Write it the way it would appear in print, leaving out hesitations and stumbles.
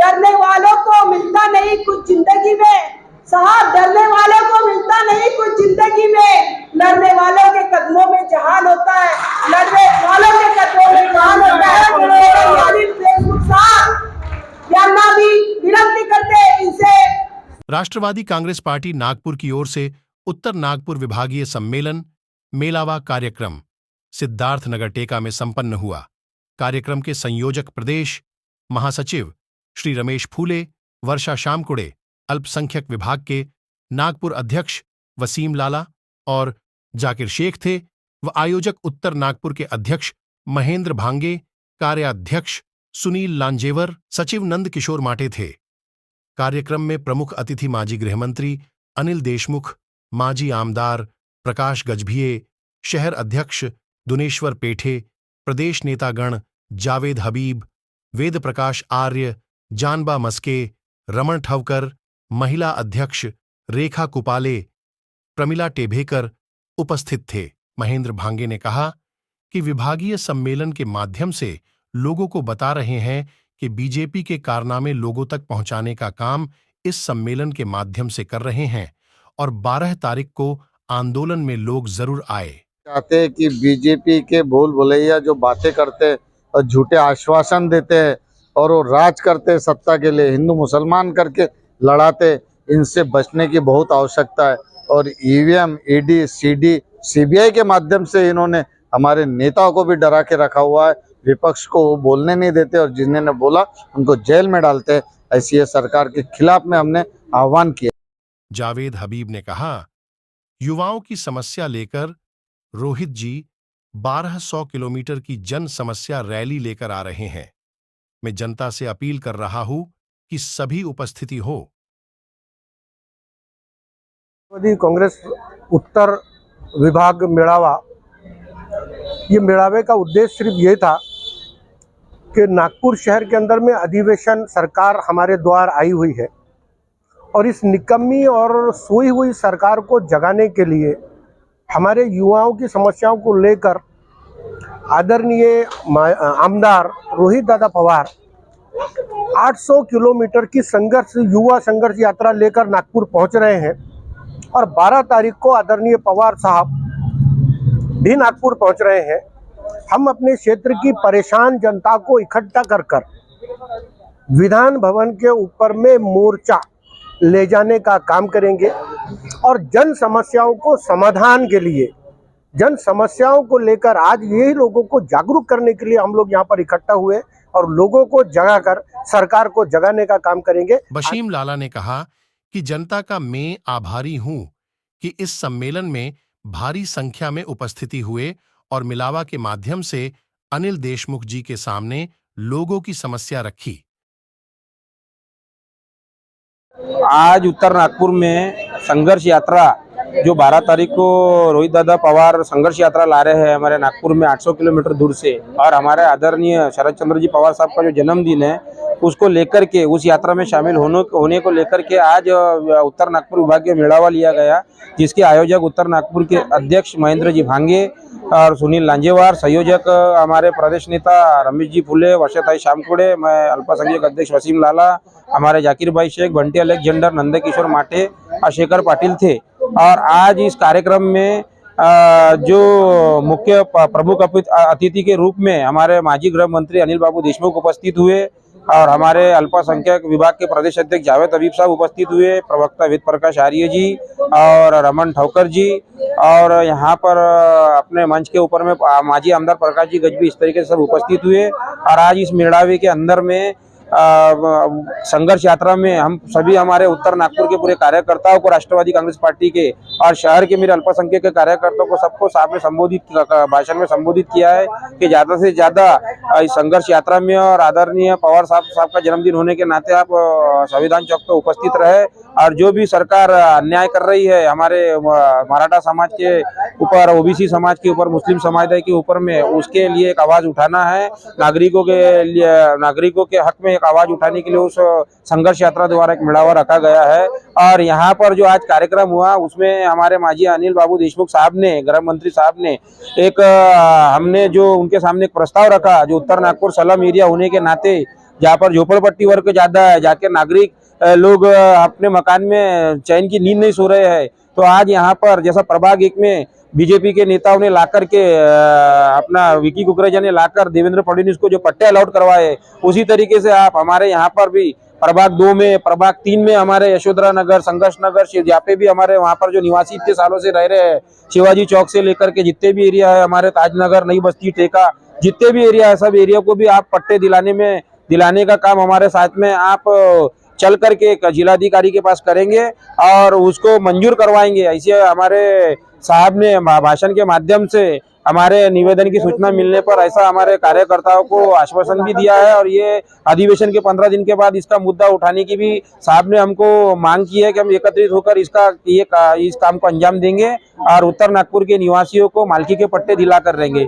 डरने वालों को मिलता नहीं कुछ जिंदगी में, साहब डरने वालों को मिलता नहीं कुछ जिंदगी में, लड़ने वालों के कदमों में जहान होता है, लड़ने वालों के कदमों में जहान होता है। देशमुख साहब यांना भी विनंती करते इनसे। राष्ट्रवादी कांग्रेस पार्टी नागपुर की ओर से उत्तर नागपुर विभागीय सम्मेलन मेलावा कार्यक्रम सिद्धार्थनगर टेका में संपन्न हुआ। कार्यक्रम के संयोजक प्रदेश महासचिव श्री रमेश फूले, वर्षा शामकुड़े, अल्पसंख्यक विभाग के नागपुर अध्यक्ष वसीम लाला और जाकिर शेख थे व आयोजक उत्तर नागपुर के अध्यक्ष महेंद्र भांगे, कार्याध्यक्ष सुनील लांजेवर, सचिव नंद किशोर माटे थे। कार्यक्रम में प्रमुख अतिथि माजी गृहमंत्री अनिल देशमुख, माजी आमदार प्रकाश गजभिये, शहर अध्यक्ष दुनेश्वर पेठे, प्रदेश नेतागण जावेद हबीब, वेद प्रकाश आर्य, जानबा मस्के, रमण ठवकर, महिला अध्यक्ष रेखा कुपाले, प्रमिला टेभेकर उपस्थित थे। महेंद्र भांगे ने कहा कि विभागीय सम्मेलन के माध्यम से लोगों को बता रहे हैं कि बीजेपी के कारनामे लोगों तक पहुंचाने का काम इस सम्मेलन के माध्यम से कर रहे हैं और 12 तारीख को आंदोलन में लोग जरूर आए। चाहते हैं कि बीजेपी के भूल भुलैया जो बातें करते और झूठे आश्वासन देते हैं और वो राज करते सत्ता के लिए, हिंदू मुसलमान करके लड़ाते, इनसे बचने की बहुत आवश्यकता है। और ईवीएम, ईडी, सीडी, सीबीआई के माध्यम से इन्होंने हमारे नेताओं को भी डरा के रखा हुआ है। विपक्ष को वो बोलने नहीं देते और जिन्होंने बोला उनको जेल में डालते हैं। ऐसी ये सरकार के खिलाफ में हमने आह्वान किया। जावेद हबीब ने कहा, युवाओं की समस्या लेकर रोहित जी 1200 किलोमीटर की जन समस्या रैली लेकर आ रहे हैं। मैं जनता से अपील कर रहा हूं कि सभी उपस्थिति हो। कांग्रेस उत्तर विभाग मेळावा, ये मेळावे का उद्देश्य सिर्फ ये था कि नागपुर शहर के अंदर में अधिवेशन सरकार हमारे द्वार आई हुई है और इस निकम्मी और सोई हुई सरकार को जगाने के लिए हमारे युवाओं की समस्याओं को लेकर आदरणीय आमदार रोहित दादा पवार 800 किलोमीटर की युवा संघर्ष यात्रा लेकर नागपुर पहुंच रहे हैं और 12 तारीख को आदरणीय पवार साहब भी नागपुर पहुंच रहे हैं। हम अपने क्षेत्र की परेशान जनता को इकट्ठा कर विधान भवन के ऊपर में मोर्चा ले जाने का काम करेंगे और जन समस्याओं को समाधान के लिए, जन समस्याओं को लेकर आज यही लोगों को जागरूक करने के लिए हम लोग यहाँ पर इकट्ठा हुए और लोगों को जगाकर सरकार को जगाने का काम करेंगे। वसीम लाला ने कहा कि जनता का मैं आभारी हूं कि इस सम्मेलन में भारी संख्या में उपस्थिति हुए और मिलावा के माध्यम से अनिल देशमुख जी के सामने लोगों की समस्या रखी। आज उत्तर नागपुर में संघर्ष यात्रा जो 12 तारीख को रोहित दादा पवार संघर्ष यात्रा ला रहे हैं हमारे नागपुर में 800 किलोमीटर दूर से, और हमारे आदरणीय शरद चंद्र जी पवार साहब का जो जन्मदिन है उसको लेकर के, उस यात्रा में शामिल होने को लेकर के आज उत्तर नागपुर विभागीय मेळावा लिया गया, जिसके आयोजक उत्तर नागपुर के अध्यक्ष महेंद्र जी भांगे और सुनील लांजेवार, संयोजक हमारे प्रदेश नेता रमेश जी फूले, वर्षाताई शामकुड़े, मैं अल्पसंख्यक अध्यक्ष वसीम लाला, हमारे जाकिर भाई शेख, बंटी अलेक्जेंडर, नंद किशोर माटे और शेखर पाटिल थे। और आज इस कार्यक्रम में जो मुख्य प्रमुख अतिथि के रूप में हमारे माजी गृह मंत्री अनिल बाबू देशमुख उपस्थित हुए और हमारे अल्पसंख्यक विभाग के प्रदेश अध्यक्ष जावेद हबीब साहब उपस्थित हुए, प्रवक्ता वेद प्रकाश आर्य जी और रमन ठवकर जी, और यहाँ पर अपने मंच के ऊपर में माजी आमदार प्रकाश जी गजभी, इस तरीके से सब उपस्थित हुए। और आज इस मेळावे के अंदर में संघर्ष यात्रा में हम सभी हमारे उत्तर नागपुर के पूरे कार्यकर्ताओं को, राष्ट्रवादी कांग्रेस पार्टी के और शहर के मेरे अल्पसंख्यक के कार्यकर्ताओं को सबको साहब ने भाषण में संबोधित किया है कि ज्यादा से ज्यादा इस संघर्ष यात्रा में, और आदरणीय पवार साहब का जन्मदिन होने के नाते आप संविधान चौक पर उपस्थित रहे और जो भी सरकार अन्याय कर रही है हमारे मराठा समाज के ऊपर, ओबीसी समाज के ऊपर, मुस्लिम समुदाय के ऊपर में, उसके लिए एक आवाज उठाना है। नागरिकों के हक में एक आवाज उठाने के लिए उस संघर्ष यात्रा द्वारा एक मेळावा रखा गया है। और यहाँ पर जो आज कार्यक्रम हुआ उसमें हमारे माजी अनिल बाबू देशमुख साहब ने, गृह मंत्री साहब ने हमने जो उनके सामने एक प्रस्ताव रखा, जो उत्तर नागपुर सलम एरिया होने के नाते जहाँ पर झोपड़पट्टी वर्ग ज्यादा है, जाके नागरिक लोग अपने मकान में चैन की नींद नहीं सो रहे हैं। तो आज यहाँ पर जैसा प्रभाग 1 में बीजेपी के नेताओं ने लाकर के अपना विकी कुकरेजा ने लाकर देवेंद्र फडणवीस को जो पट्टे अलॉट करवाए, उसी तरीके से आप हमारे यहाँ पर भी प्रभाग 2 में, प्रभाग 3 में हमारे यशोधरा नगर, संघर्ष नगर, जहाँ पे भी हमारे वहाँ पर जो निवासी इतने सालों से रह रहे हैं, शिवाजी चौक से लेकर के जितने भी एरिया है, हमारे ताजनगर, नई बस्ती, टेका, जितने भी एरिया है, सब एरिया को भी आप पट्टे दिलाने का काम हमारे साथ में आप चल करके जिलाधिकारी के पास करेंगे और उसको मंजूर करवाएंगे। ऐसे हमारे साहब ने भाषण के माध्यम से हमारे निवेदन की सूचना मिलने पर ऐसा हमारे कार्यकर्ताओं को आश्वासन भी दिया है और ये अधिवेशन के 15 दिन के बाद इसका मुद्दा उठाने की भी साहब ने हमको मांग की है कि हम एकत्रित होकर इस काम को अंजाम देंगे और उत्तर नागपुर के निवासियों को मालकी के पट्टे दिला कर रहेंगे।